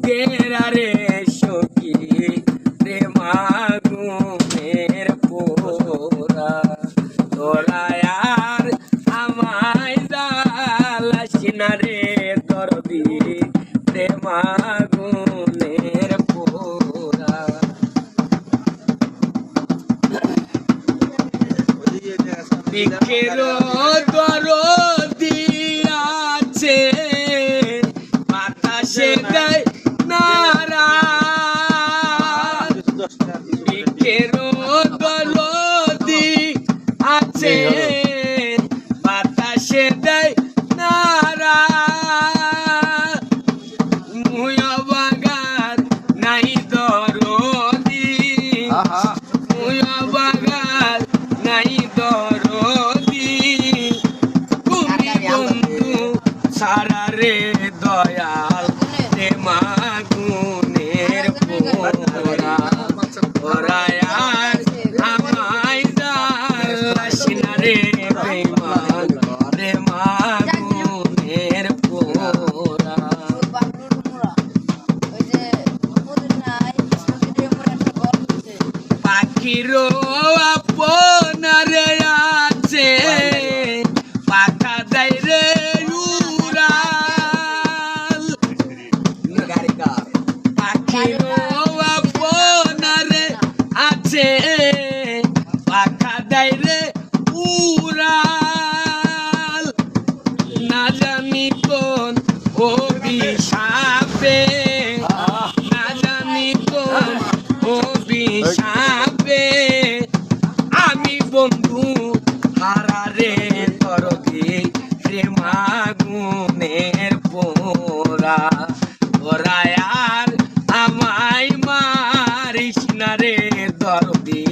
গেরারে সখী প্রেমাগুনের পোরা তোরা আর আমায় জ্বালাস না রে দরদি প্রেমাগুনের পোরা বিকেলো দরদি আছে বাতাসে দেয় নারা বিকেলো দরদি আছে বাতাসে দেয় নারা মুয়া বাগান নাই দরদি মুয়া বাগান নাই দরদি তুমি বন্ধু সারা রে দয়াল প্রেমাগুনের পোরা ওরা আর আমায় জ্বালাস না রে বেঈমান প্রেমাগুনের পোরা পাখিরও আপনারে আছে পাখা দেয় রে উড়াল পাখিরও আপনারে আছে পাখা দেয় রে উড়াল না জানি কোন অভিশাপে না জানি কোন অভিশাপে আমি বন্ধু হারারে দরদি প্রেমাগুনের পোরা ওরা আর আমায় মারিস না রে দরদি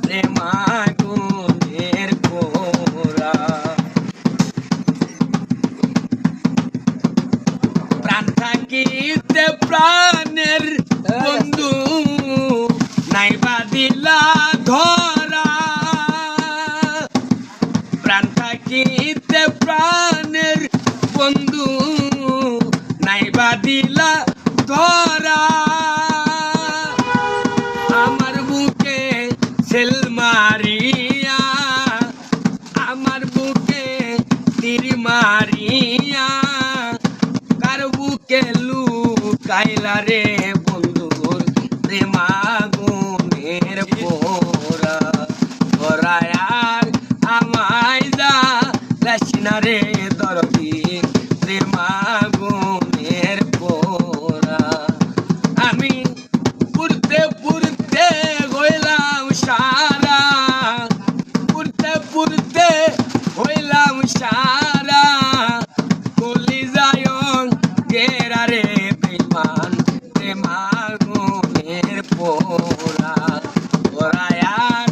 প্রেমাগুনের পোরা প্রাণ থাকিতে প্রাণের বন্ধু নাইবা দিলা ধরা প্রাণ থাকিতে প্রাণের বন্ধু নাইবা দিলা ধরা আমার বুকে সেল মারিয়া আমার বুকে তীর মারিয়া কার বুকে লুকাইলা রে বন্ধুর প্রেমাগুনের পোরা ওরা আর আমায় জ্বালাস না রে দরদি প্রেমাগুনের পোরা আমি পুরতে পুরতে হইলাম সারা পুরতে পুরতে হইলাম সারা কলিজায় গেরা রে বেঈমান প্রেমাগুনের পোরা ওরা আর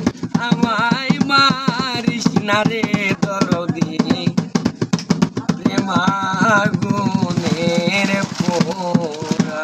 আমায় মারিস না রে দরদি প্রেমাগুনের পোরা।